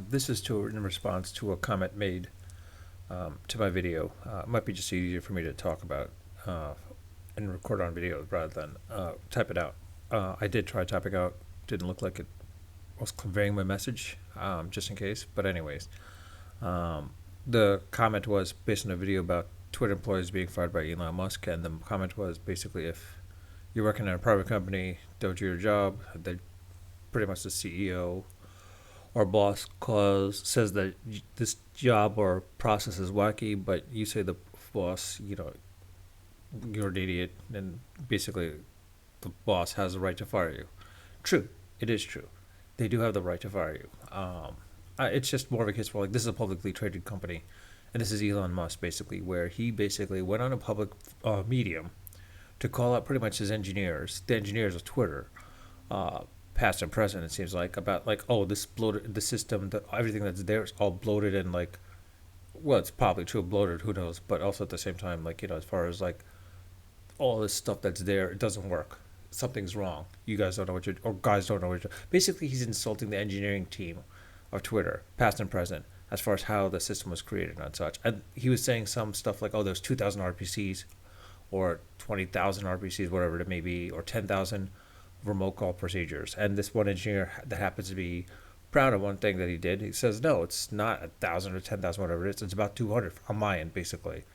This is in response to a comment made to my video. It might be just easier for me to talk about uh, and record on video rather than type it out. I did try typing out, didn't look like it was conveying my message, just in case. But anyways, um, the comment was based on a video about Twitter employees being fired by Elon Musk, and the comment was basically if you're working in a private company, don't do your job. They pretty much the CEO or boss says that this job or process is wacky, but you say the boss, you're an idiot, and basically the boss has the right to fire you. True, it is true. They do have the right to fire you. It's just more of a case where like this is a publicly traded company, and this is Elon Musk basically, where he basically went on a public medium to call out pretty much his engineers, the engineers of Twitter, uh, past and present. It seems like about like oh this bloated the system, everything that's there is all bloated and like well it's probably true bloated, who knows, but also at the same time like as far as like all this stuff that's there, it doesn't work. Something's wrong. You guys don't know what you're, or guys don't know what you're. Basically, he's insulting the engineering team of Twitter, past and present, as far as how the system was created and such. And he was saying some stuff like, "Oh, there's 2,000 RPCs, or 20,000 RPCs, whatever it may be, or 10,000 remote call procedures." And this one engineer that happens to be proud of one thing that he did, he says, "No, it's not 1,000 or 10,000, whatever it is. It's about 200 on my end, basically."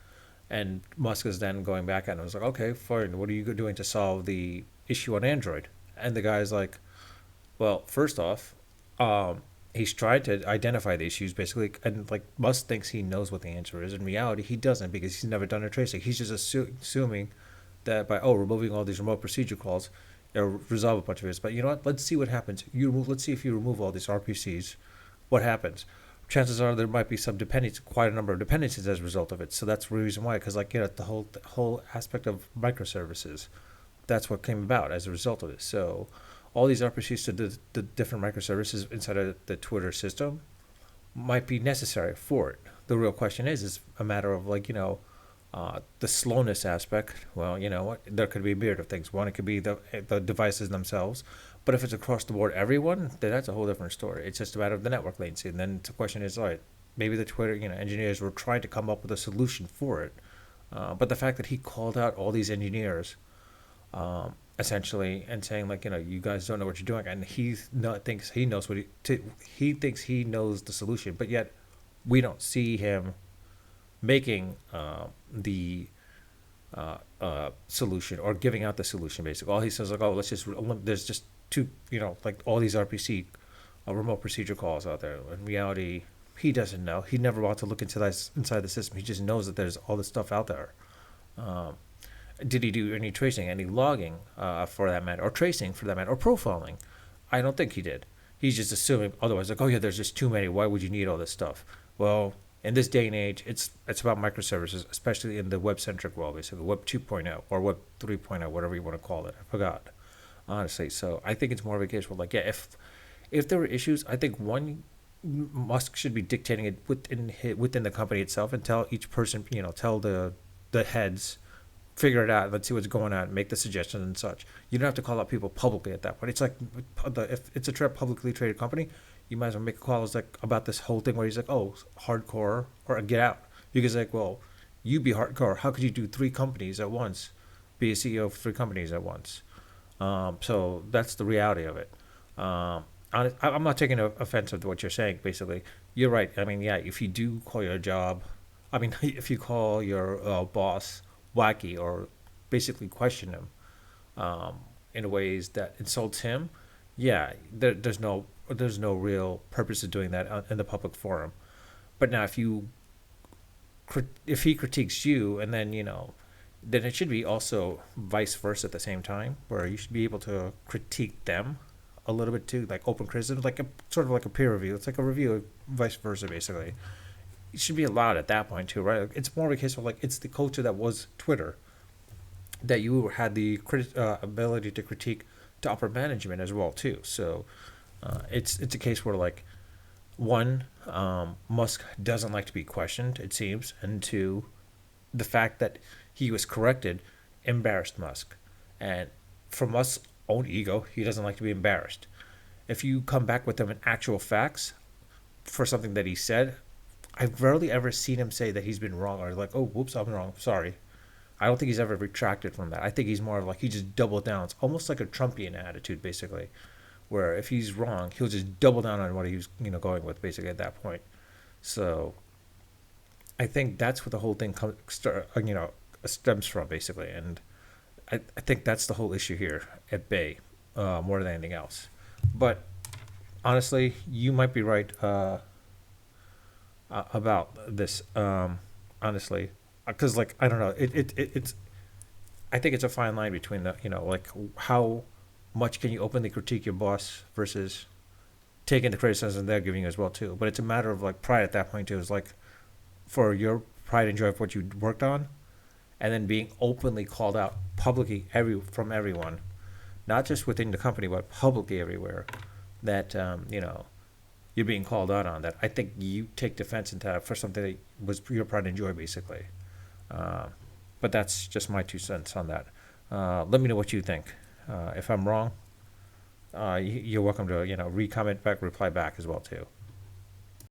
And Musk is then going back and was like, okay, fine. What are you doing to solve the issue on Android? And the guy's like, well, first off, he's tried to identify the issues basically, and like Musk thinks he knows what the answer is. In reality, he doesn't because he's never done a tracing. He's just assuming that by removing all these remote procedure calls, it'll resolve a bunch of it. But you know what? Let's see what happens. Let's see if you remove all these RPCs, what happens? Chances are there might be some dependencies, quite a number of dependencies as a result of it. So that's the reason why, because like the whole aspect of microservices, that's what came about as a result of it. So all these RPCs to the different microservices inside of the Twitter system might be necessary for it. The real question is a matter of like the slowness aspect. Well, you know what? There could be a myriad of things. One, it could be the devices themselves, but if it's across the board, everyone, then that's a whole different story. It's just a matter of the network latency. And then the question is, all right, maybe the Twitter engineers were trying to come up with a solution for it, but the fact that he called out all these engineers, essentially, and saying like you guys don't know what you're doing, and thinks he knows he thinks he knows the solution, but yet we don't see him making the solution or giving out the solution. Basically, all he says like, "Oh, let's just there's just two, like all these RPC remote procedure calls out there." In reality, he doesn't know. He never wants to look into that inside the system. He just knows that there's all this stuff out there. Um, did he do any tracing, any logging for that matter, or tracing for that matter, or profiling? I don't think he did. He's just assuming. Otherwise, like, oh yeah, there's just too many. Why would you need all this stuff? Well, in this day and age, it's about microservices, especially in the web-centric world, basically Web 2.0 or Web 3.0, whatever you want to call it. I forgot, honestly. So I think it's more of a case where, like, yeah, if there were issues, I think one, Musk should be dictating it within the company itself and tell each person, tell the heads, figure it out. Let's see what's going on. Make the suggestions and such. You don't have to call out people publicly at that point. It's like if it's a publicly traded company, you might as well make calls like about this whole thing where he's like, oh, hardcore or get out. Because like, well, you be hardcore. How could you do three companies at once? Be a CEO of three companies at once. So that's the reality of it. I'm not taking offense to what you're saying. Basically, you're right. I mean, yeah, if you do call your job, I mean, if you call your boss wacky or basically question him in ways that insults him, yeah, there's no real purpose of doing that in the public forum. But now, if he critiques you, and then then it should be also vice versa at the same time, where you should be able to critique them a little bit too, like open criticism, like a sort of like a peer review. It's like a review, vice versa, basically. It should be allowed at that point too, right? It's more of a case of like it's the culture that was Twitter that you had the ability to critique to upper management as well too. So it's a case where like one, Musk doesn't like to be questioned, it seems, and two, the fact that he was corrected embarrassed Musk, and from Musk's own ego, he doesn't like to be embarrassed. If you come back with them in actual facts, for something that he said. I've rarely ever seen him say that he's been wrong or like, oh, whoops, I'm wrong, sorry. I don't think he's ever retracted from that. I think he's more of like he just doubled down. It's almost like a Trumpian attitude, basically, where if he's wrong, he'll just double down on what he was, going with, basically at that point. So I think that's what the whole thing stems from, basically, and I think that's the whole issue here at Bay, more than anything else. But honestly, you might be right about this. Honestly, because like I don't know, it's I think it's a fine line between the like how much can you openly critique your boss versus taking the criticism they're giving you as well too. But it's a matter of like pride at that point too. It's like for your pride and joy of what you worked on, and then being openly called out publicly from everyone, not just within the company but publicly everywhere, that you're being called out on that. I think you take defense into that for something that was your pride and joy, basically. Uh, but that's just my 2 cents on that. Let me know what you think. If I'm wrong, you're welcome to re-comment back, reply back as well too.